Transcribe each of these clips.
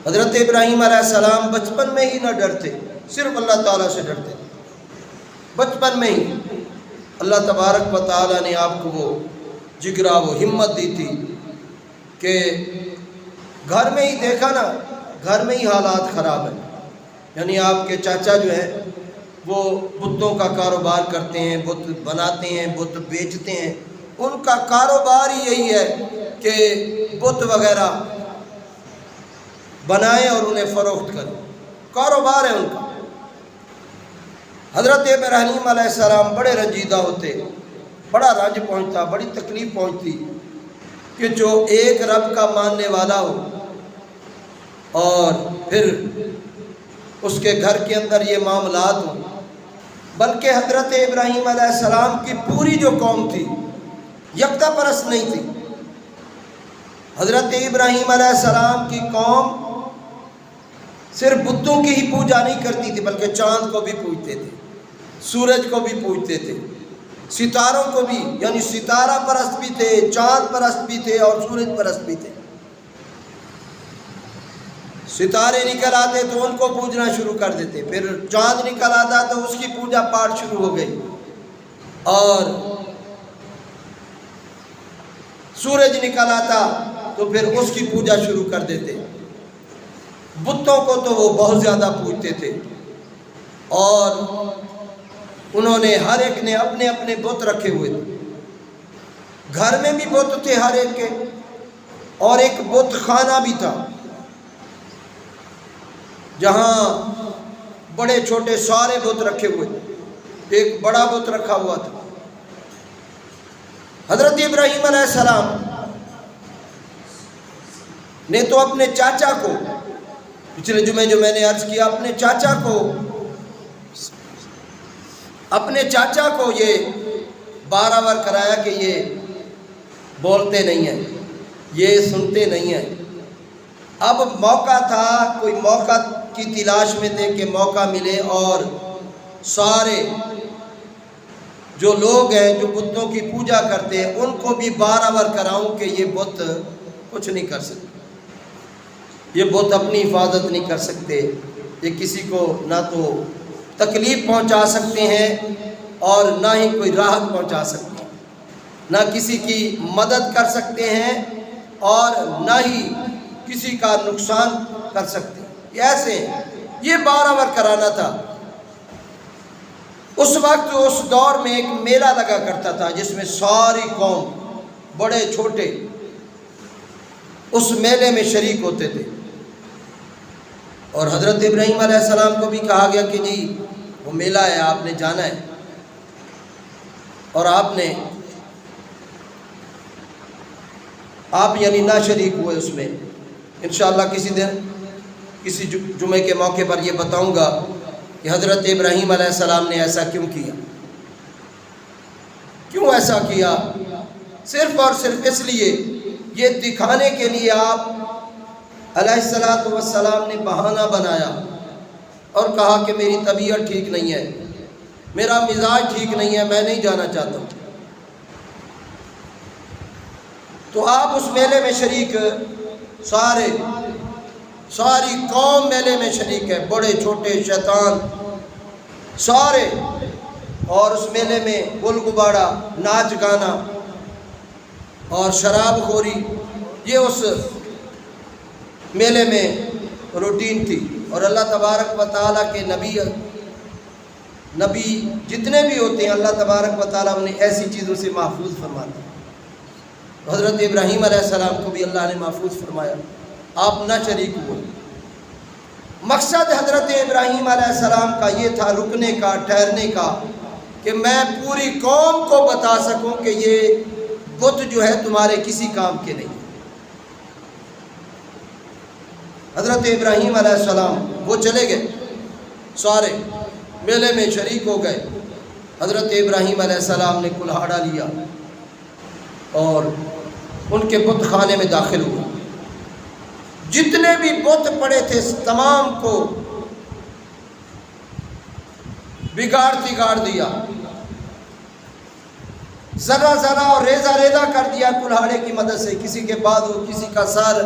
حضرت ابراہیم علیہ السلام بچپن میں ہی نہ ڈرتے، صرف اللہ تعالیٰ سے ڈرتے، بچپن میں ہی اللہ تبارک و تعالیٰ نے آپ کو وہ جگرا، وہ ہمت دی تھی کہ گھر میں ہی دیکھا نا، گھر میں ہی حالات خراب ہیں، یعنی آپ کے چاچا جو ہیں وہ بتوں کا کاروبار کرتے ہیں، بت بناتے ہیں، بت بیچتے ہیں، ان کا کاروبار ہی یہی ہے کہ بت وغیرہ بنائیں اور انہیں فروخت کریں، کاروبار ہے ان کا۔ حضرت ابراہیم علیہ السلام بڑے رنجیدہ ہوتے، بڑا رنج پہنچتا، بڑی تکلیف پہنچتی کہ جو ایک رب کا ماننے والا ہو اور پھر اس کے گھر کے اندر یہ معاملات ہوں۔ بلکہ حضرت ابراہیم علیہ السلام کی پوری جو قوم تھی یکتا پرست نہیں تھی۔ حضرت ابراہیم علیہ السلام کی قوم صرف بتوں کی ہی پوجا نہیں کرتی تھی، بلکہ چاند کو بھی پوجتے تھے، سورج کو بھی پوجتے تھے، ستاروں کو بھی، یعنی ستارہ پرست بھی تھے، چاند پرست بھی تھے اور سورج پرست بھی تھے۔ ستارے نکل آتے تو ان کو پوجنا شروع کر دیتے، پھر چاند نکل آتا تو اس کی پوجا پاٹ شروع ہو گئی، اور سورج نکل آتا تو پھر اس کی پوجا شروع کر دیتے۔ بتوں کو تو وہ بہت زیادہ پوجتے تھے، اور انہوں نے ہر ایک نے اپنے اپنے بت رکھے ہوئے تھے، گھر میں بھی بت تھے ہر ایک کے، اور ایک بت خانہ بھی تھا جہاں بڑے چھوٹے سارے بت رکھے ہوئے تھے، ایک بڑا بت رکھا ہوا تھا۔ حضرت ابراہیم علیہ السلام نے تو اپنے چاچا کو، پچھلے جمعے جو میں نے عرض کیا، اپنے چاچا کو یہ بارآور کرایا کہ یہ بولتے نہیں ہیں، یہ سنتے نہیں ہیں۔ اب موقع تھا، کوئی موقع کی تلاش میں تھے کہ موقع ملے اور سارے جو لوگ ہیں جو بتوں کی پوجا کرتے ہیں ان کو بھی بارآور کراؤں کہ یہ بت کچھ نہیں کر سکتے، یہ بت اپنی حفاظت نہیں کر سکتے، یہ کسی کو نہ تو تکلیف پہنچا سکتے ہیں اور نہ ہی کوئی راحت پہنچا سکتے ہیں، نہ کسی کی مدد کر سکتے ہیں اور نہ ہی کسی کا نقصان کر سکتے ہیں، یہ ایسے ہیں، یہ بارآور کرانا تھا۔ اس وقت اس دور میں ایک میلہ لگا کرتا تھا جس میں ساری قوم بڑے چھوٹے اس میلے میں شریک ہوتے تھے، اور حضرت ابراہیم علیہ السلام کو بھی کہا گیا کہ جی وہ میلہ ہے، آپ نے جانا ہے، اور آپ یعنی نہ شریک ہوئے اس میں۔ انشاءاللہ کسی دن کسی جمعے کے موقع پر یہ بتاؤں گا کہ حضرت ابراہیم علیہ السلام نے ایسا کیوں کیا، کیوں ایسا کیا؟ صرف اور صرف اس لیے، یہ دکھانے کے لیے آپ علیہ السلام نے بہانہ بنایا اور کہا کہ میری طبیعت ٹھیک نہیں ہے، میرا مزاج ٹھیک نہیں ہے، میں نہیں جانا چاہتا ہوں۔ تو آپ اس میلے میں شریک، ساری قوم میلے میں شریک ہے، بڑے چھوٹے شیطان سارے، اور اس میلے میں گل گباڑا، ناچ گانا اور شراب خوری، یہ اس میلے میں روٹین تھی۔ اور اللہ تبارک و تعالیٰ کے نبی جتنے بھی ہوتے ہیں اللہ تبارک و تعالیٰ انہیں ایسی چیزوں سے محفوظ فرماتے ہیں۔ حضرت ابراہیم علیہ السلام کو بھی اللہ نے محفوظ فرمایا، آپ نہ شریک ہوئے۔ مقصد حضرت ابراہیم علیہ السلام کا یہ تھا، رکنے کا، ٹھہرنے کا، کہ میں پوری قوم کو بتا سکوں کہ یہ بت جو ہے تمہارے کسی کام کے نہیں۔ حضرت ابراہیم علیہ السلام وہ چلے گئے، سارے میلے میں شریک ہو گئے۔ حضرت ابراہیم علیہ السلام نے کلہاڑا لیا اور ان کے بت خانے میں داخل ہوئے، جتنے بھی بت پڑے تھے تمام کو بگاڑ دیا، ذرا اور ریزہ کر دیا کلہاڑے کی مدد سے، کسی کے بازو، کسی کا سر،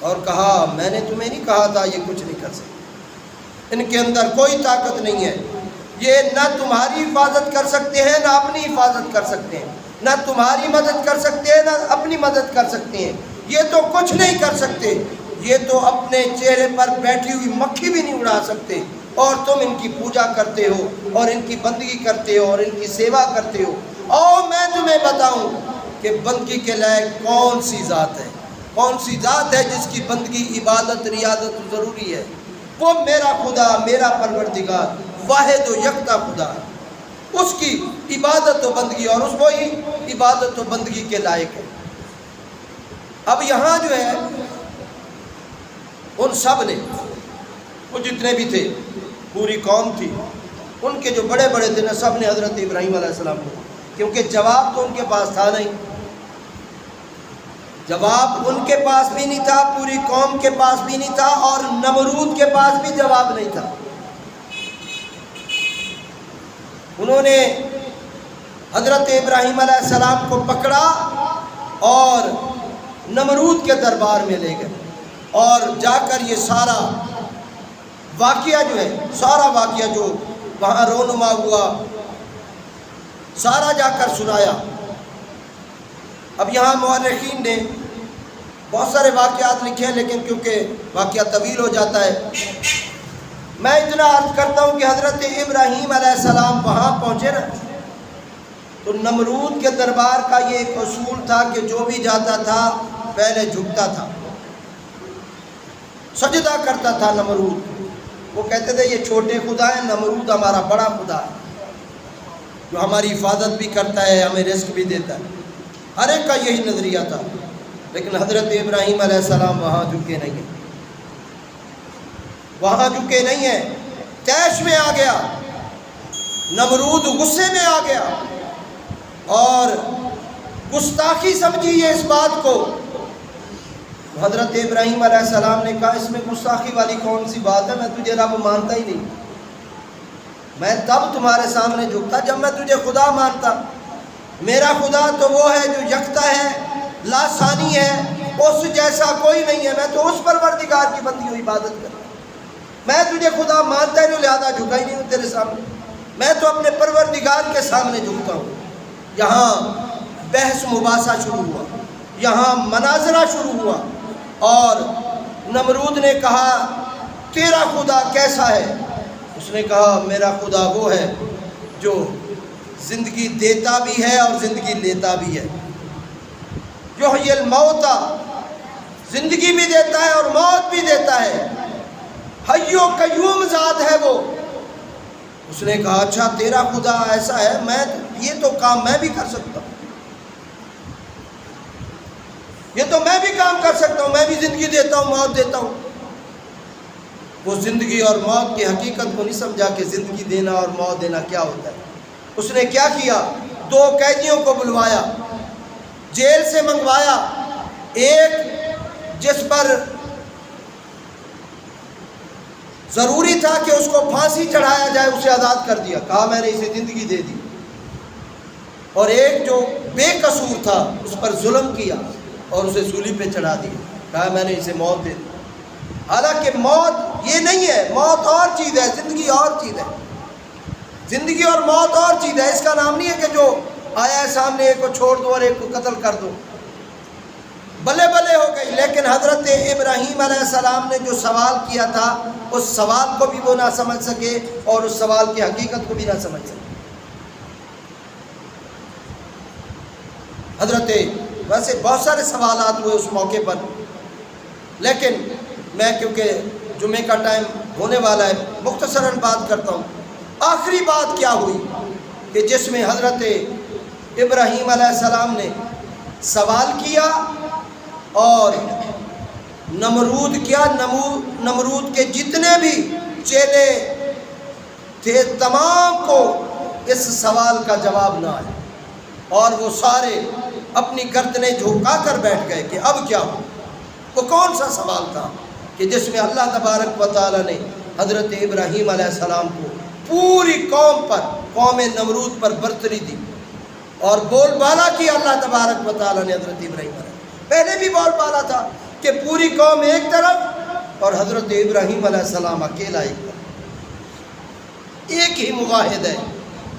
اور کہا میں نے تمہیں نہیں کہا تھا یہ کچھ نہیں کر سکتے، ان کے اندر کوئی طاقت نہیں ہے، یہ نہ تمہاری حفاظت کر سکتے ہیں نہ اپنی حفاظت کر سکتے ہیں، نہ تمہاری مدد کر سکتے ہیں نہ اپنی مدد کر سکتے ہیں، یہ تو کچھ نہیں کر سکتے، یہ تو اپنے چہرے پر بیٹھی ہوئی مکھی بھی نہیں اڑا سکتے، اور تم ان کی پوجا کرتے ہو اور ان کی بندگی کرتے ہو اور ان کی سیوا کرتے ہو۔ اور میں تمہیں بتاؤں کہ بندگی کے لائق کون سی ذات ہے، کون سی ذات ہے جس کی بندگی، عبادت، ریاضت ضروری ہے؟ وہ میرا خدا، میرا پروردگار، واحد و یکتا خدا ہے، اس کی عبادت و بندگی، اور اس وہی عبادت و بندگی کے لائق ہے۔ اب یہاں جو ہے ان سب نے، وہ جتنے بھی تھے، پوری قوم تھی، ان کے جو بڑے بڑے تھے نا، سب نے حضرت ابراہیم علیہ السلام کو، کیونکہ جواب تو ان کے پاس تھا نہیں، جواب ان کے پاس بھی نہیں تھا، پوری قوم کے پاس بھی نہیں تھا، اور نمرود کے پاس بھی جواب نہیں تھا۔ انہوں نے حضرت ابراہیم علیہ السلام کو پکڑا اور نمرود کے دربار میں لے گئے، اور جا کر یہ سارا واقعہ جو ہے، سارا واقعہ جو وہاں رونما ہوا، سارا جا کر سنایا۔ اب یہاں مورخین نے بہت سارے واقعات لکھے ہیں، لیکن کیونکہ واقعہ طویل ہو جاتا ہے، میں اتنا عرض کرتا ہوں کہ حضرت ابراہیم علیہ السلام وہاں پہنچے نا، تو نمرود کے دربار کا یہ ایک اصول تھا کہ جو بھی جاتا تھا پہلے جھکتا تھا، سجدہ کرتا تھا نمرود۔ وہ کہتے تھے یہ چھوٹے خدا ہیں، نمرود ہمارا بڑا خدا ہے جو ہماری حفاظت بھی کرتا ہے، ہمیں رزق بھی دیتا ہے۔ ہر ایک کا یہی نظریہ تھا، لیکن حضرت ابراہیم علیہ السلام وہاں جھکے نہیں ہیں، وہاں جھکے نہیں ہیں، طیش میں آ گیا، نمرود غصے میں آ گیا، اور گستاخی سمجھی ہے اس بات کو۔ حضرت ابراہیم علیہ السلام نے کہا اس میں گستاخی والی کون سی بات ہے، میں تجھے رب مانتا ہی نہیں، میں تب تمہارے سامنے جھکتا جب میں تجھے خدا مانتا، میرا خدا تو وہ ہے جو یکتا ہے، لا ثانی ہے، اس جیسا کوئی نہیں ہے، میں تو اس پروردگار کی بندی ہوں، عبادت کرتا، میں تجھے خدا مانتا ہی نہیں، لہذا جھکا ہی نہیں ہوں تیرے سامنے، میں تو اپنے پروردگار کے سامنے جھکتا ہوں۔ یہاں بحث مباحثہ شروع ہوا، یہاں مناظرہ شروع ہوا، اور نمرود نے کہا تیرا خدا کیسا ہے؟ اس نے کہا میرا خدا وہ ہے جو زندگی دیتا بھی ہے اور زندگی لیتا بھی ہے، یحیی الموت، زندگی بھی دیتا ہے اور موت بھی دیتا ہے، حی و قیوم ذات ہے وہ۔ اس نے کہا اچھا تیرا خدا ایسا ہے، میں یہ تو کام میں بھی کر سکتا ہوں، یہ تو میں بھی کام کر سکتا ہوں، میں بھی زندگی دیتا ہوں، موت دیتا ہوں۔ وہ زندگی اور موت کی حقیقت کو نہیں سمجھا کہ زندگی دینا اور موت دینا کیا ہوتا ہے۔ اس نے کیا کیا؟ دو قیدیوں کو بلوایا، جیل سے منگوایا، ایک جس پر ضروری تھا کہ اس کو پھانسی چڑھایا جائے اسے آزاد کر دیا، کہا میں نے اسے زندگی دے دی، اور ایک جو بے قصور تھا اس پر ظلم کیا اور اسے سولی پہ چڑھا دیا، کہا میں نے اسے موت دے دی۔ حالانکہ موت یہ نہیں ہے، موت اور چیز ہے، زندگی اور چیز ہے، زندگی اور موت اور چیز ہے۔ اس کا نام نہیں ہے کہ جو آیا ہے سامنے ایک کو چھوڑ دو اور ایک کو قتل کر دو، بلے بلے ہو گئی۔ لیکن حضرت ابراہیم علیہ السلام نے جو سوال کیا تھا اس سوال کو بھی وہ نہ سمجھ سکے اور اس سوال کی حقیقت کو بھی نہ سمجھ سکے۔ حضرت ویسے بہت سارے سوالات ہوئے اس موقع پر، لیکن میں کیونکہ جمعے کا ٹائم ہونے والا ہے مختصراً بات کرتا ہوں۔ آخری بات کیا ہوئی کہ جس میں حضرت ابراہیم علیہ السلام نے سوال کیا اور نمرود کیا، نمرود کے جتنے بھی چیلے تھے تمام کو اس سوال کا جواب نہ آیا، اور وہ سارے اپنی گردنیں جھکا کر بیٹھ گئے کہ اب کیا ہو۔ وہ کون سا سوال تھا کہ جس میں اللہ تبارک و تعالیٰ نے حضرت ابراہیم علیہ السلام کو پوری قوم پر، قوم نمرود پر برتری دی اور بول بالا کی اللہ تبارک و تعالیٰ نے حضرت ابراہیم علیہ، پہلے بھی بول بالا تھا کہ پوری قوم ایک طرف اور حضرت ابراہیم علیہ السلام اکیلا ایک طرف. ایک ہی مواحد ہے,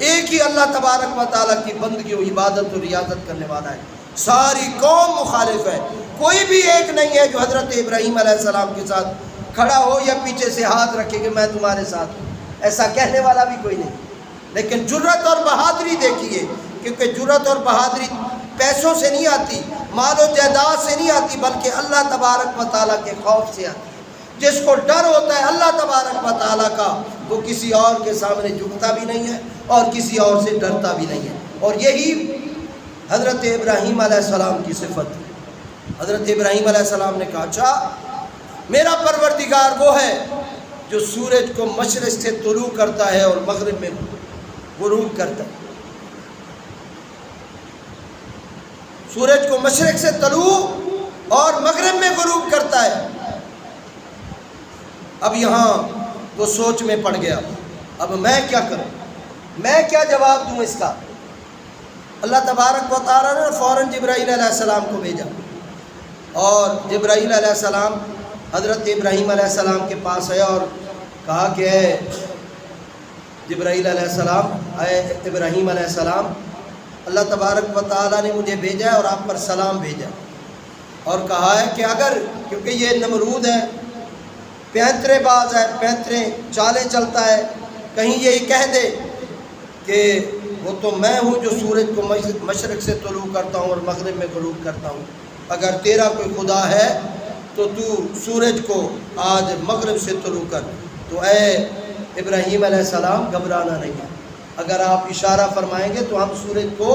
ایک ہی اللہ تبارک و تعالیٰ کی بندگی و عبادت و ریاضت کرنے والا ہے. ساری قوم مخالف ہے. کوئی بھی ایک نہیں ہے جو حضرت ابراہیم علیہ السلام کے ساتھ کھڑا ہو یا پیچھے سے ہاتھ رکھے کہ میں تمہارے ساتھ ہوں. ایسا کہنے والا بھی کوئی نہیں. لیکن جرت اور بہادری دیکھیے, کیونکہ جرت اور بہادری پیسوں سے نہیں آتی, مال و جائیداد سے نہیں آتی, بلکہ اللہ تبارک و تعالیٰ کے خوف سے آتی. جس کو ڈر ہوتا ہے اللہ تبارک و تعالیٰ کا, وہ کسی اور کے سامنے جھکتا بھی نہیں ہے اور کسی اور سے ڈرتا بھی نہیں ہے. اور یہی حضرت ابراہیم علیہ السلام کی صفت ہے. حضرت ابراہیم علیہ السلام نے کہا, اچھا میرا پروردگار وہ ہے جو سورج کو مشرق سے طلوع کرتا ہے اور مغرب میں غروب کرتا ہے. سورج کو مشرق سے طلوع اور مغرب میں غروب کرتا ہے. اب یہاں وہ سوچ میں پڑ گیا, اب میں کیا کروں, میں کیا جواب دوں اس کا. اللہ تبارک و تعالیٰ نے فوراً جبرائیل علیہ السلام کو بھیجا, اور جبرائیل علیہ السلام حضرت ابراہیم علیہ السلام کے پاس آیا اور کہا کہ اے جبرائیل علیہ السلام, اے ابراہیم علیہ السلام, اللہ تبارک و تعالیٰ نے مجھے بھیجا ہے اور آپ پر سلام بھیجا, اور کہا ہے کہ اگر, کیونکہ یہ نمرود ہے, پینترے باز ہے, پینترے چالیں چلتا ہے, کہیں یہی کہہ دے کہ وہ تو میں ہوں جو سورج کو مشرق سے طلوع کرتا ہوں اور مغرب میں غروب کرتا ہوں. اگر تیرا کوئی خدا ہے تو سورج کو آج مغرب سے طلوع کر. تو اے ابراہیم علیہ السلام گھبرانا نہیں ہے, اگر آپ اشارہ فرمائیں گے تو ہم سورج کو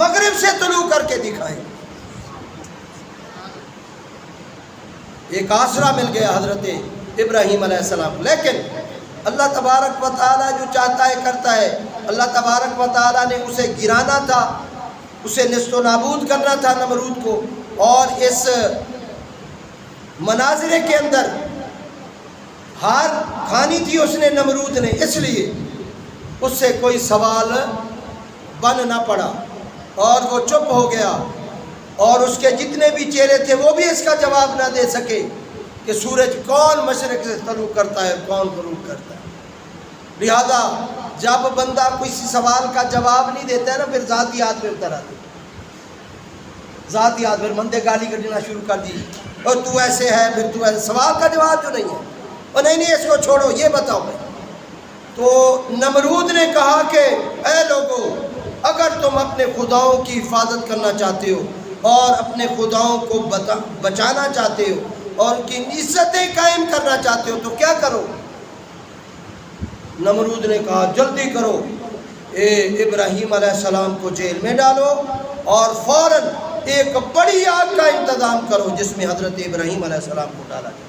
مغرب سے طلوع کر کے دکھائیں گے. ایک آسرا مل گیا حضرت ابراہیم علیہ السلام. لیکن اللہ تبارک و تعالیٰ جو چاہتا ہے کرتا ہے. اللہ تبارک و تعالیٰ نے اسے گرانا تھا, اسے نیست و نابود کرنا تھا نمرود کو, اور اس مناظرے کے اندر ہار کھانی تھی اس نے نمرود نے, اس لیے اس سے کوئی سوال بن نہ پڑا اور وہ چپ ہو گیا, اور اس کے جتنے بھی چہرے تھے وہ بھی اس کا جواب نہ دے سکے کہ سورج کون مشرق سے طلوع کرتا ہے, کون غروب کرتا ہے. لہذا جب بندہ کسی سوال کا جواب نہیں دیتا ہے نا, پھر ذاتیات میں اتر آتے, ذاتیات, پھر بندے گالی کٹنا شروع کر دی, اور تو ایسے ہے, پھر تو ایسے. سوال کا جواب جو نہیں ہے, اور نہیں اس کو چھوڑو, یہ بتاؤ بھائی. تو نمرود نے کہا کہ اے لوگو, اگر تم اپنے خداؤں کی حفاظت کرنا چاہتے ہو اور اپنے خداؤں کو بچانا چاہتے ہو اور ان کی عزتیں قائم کرنا چاہتے ہو تو کیا کرو. نمرود نے کہا جلدی کرو, ابراہیم علیہ السلام کو جیل میں ڈالو اور فوراً ایک بڑی آگ کا انتظام کرو جس میں حضرت ابراہیم علیہ السلام کو ڈالا جائے.